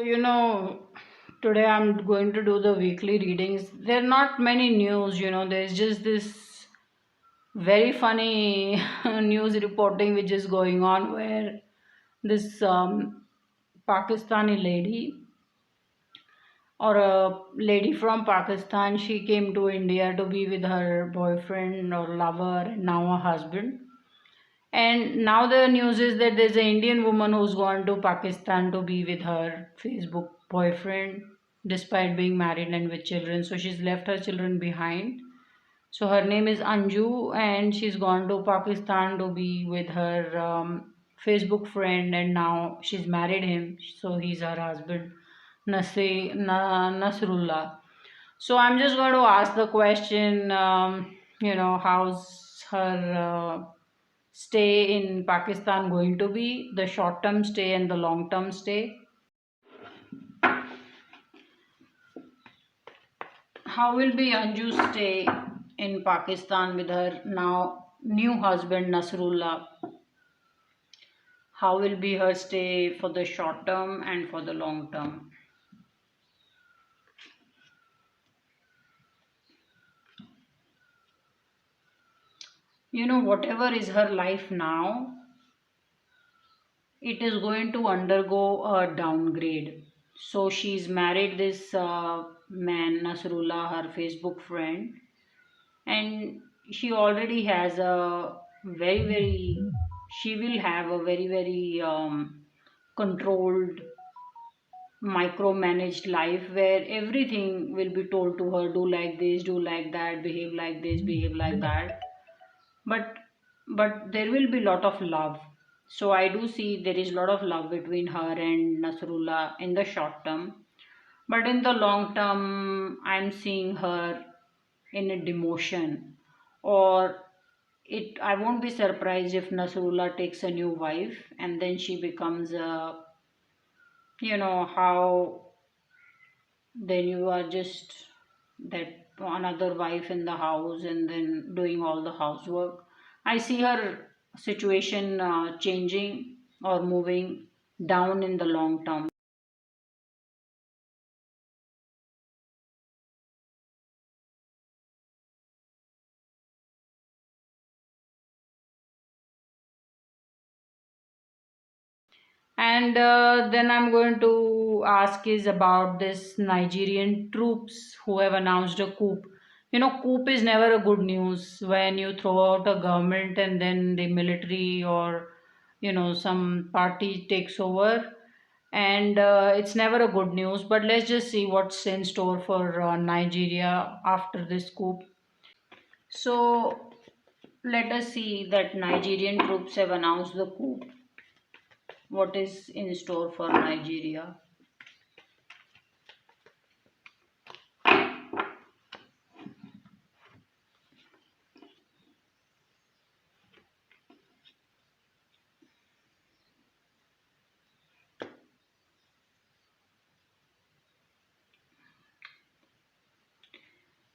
Today I'm going to do the weekly readings. There are not many news, there's just this very funny news reporting which is going on where this Pakistani lady or a lady from Pakistan, she came to India to be with her boyfriend or lover and now a husband. And now the news is that there's an Indian woman who's gone to Pakistan to be with her Facebook boyfriend despite being married and with children. So she's left her children behind. So her name is Anju and she's gone to Pakistan to be with her Facebook friend and now she's married him. So he's her husband, Nasrullah. So I'm just going to ask the question, how's her stay in Pakistan going to be, the short term stay and the long term stay? How will be Anju's stay in Pakistan with her now new husband Nasrullah? How will be her stay for the short term and for the long term? Whatever is her life now, it is going to undergo a downgrade. So she's married this man, Nasrullah, her Facebook friend, and she already has a very, very, she will have a very, very controlled, micromanaged life where everything will be told to her, do like this, do like that, behave like this, behave like that. But there will be lot of love. So I do see there is lot of love between her and Nasrullah in the short term. But in the long term, I'm seeing her in a demotion, or it. I won't be surprised if Nasrullah takes a new wife and then she becomes a, how then you are just that another wife in the house and then doing all the housework. I see her situation changing or moving down in the long term. And then I'm going to ask is about this Nigerian troops who have announced a coup. Coup is never a good news when you throw out a government and then the military or some party takes over, and it's never a good news. But let's just see what's in store for Nigeria after this coup. So let us see that Nigerian troops have announced the coup. What is in store for Nigeria?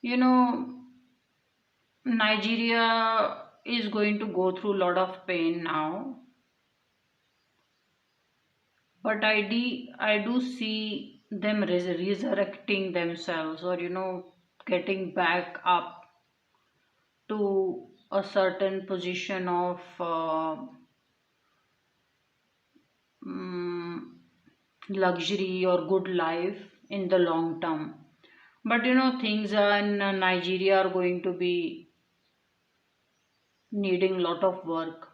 You know, Nigeria is going to go through a lot of pain now, but I do see them resurrecting themselves, or getting back up to a certain position of mm, luxury or good life in the long term. But things in Nigeria are going to be needing lot of work.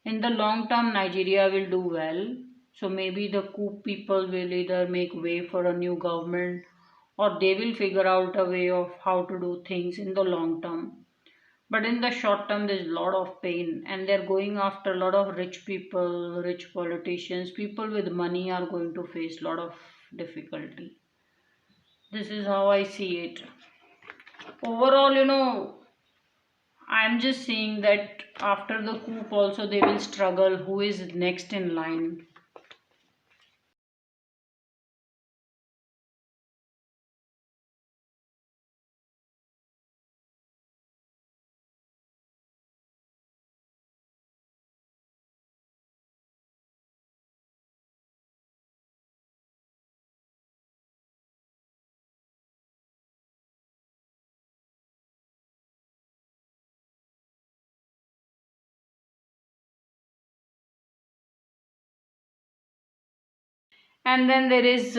In the long term, Nigeria will do well. So maybe the coup people will either make way for a new government or they will figure out a way of how to do things in the long term. But in the short term, there's a lot of pain and they're going after a lot of rich people, rich politicians. People with money are going to face a lot of difficulty. This is how I see it. Overall, I'm just saying that after the coup also they will struggle who is next in line. And then there is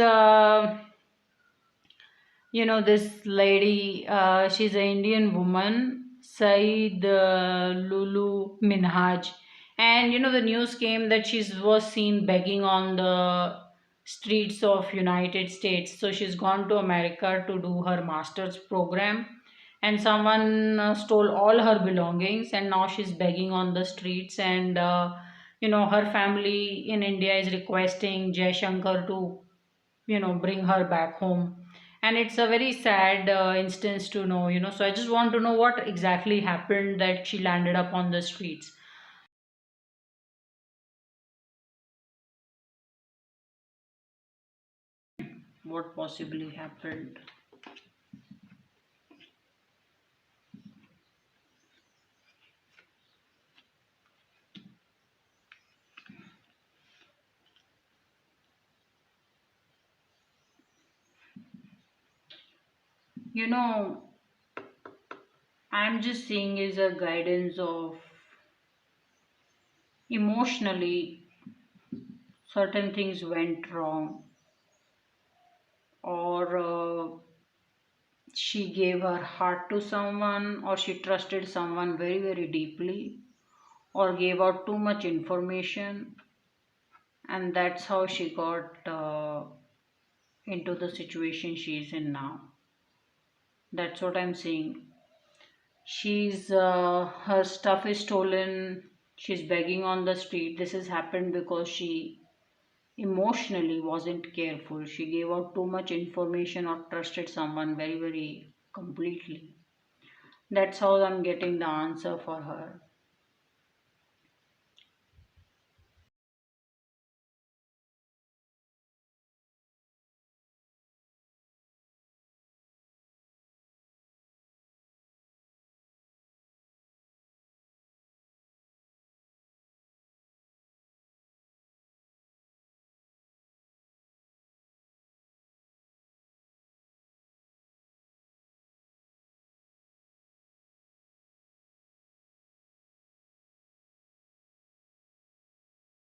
this lady, she's an Indian woman, Saeed Lulu Minhaj. And the news came that she was seen begging on the streets of United States. So she's gone to America to do her master's program, and someone stole all her belongings, and now she's begging on the streets. And her family in India is requesting Jay Shankar to bring her back home. And it's a very sad instance to know, so I just want to know what exactly happened that she landed up on the streets. What possibly happened? you know I'm just seeing is a guidance of emotionally certain things went wrong, or she gave her heart to someone, or she trusted someone very very deeply, or gave out too much information, and that's how she got into the situation she's in now. That's what I'm seeing. She's her stuff is stolen. She's begging on the street. This has happened because she emotionally wasn't careful. She gave out too much information or trusted someone very very completely. That's how I'm getting the answer for her.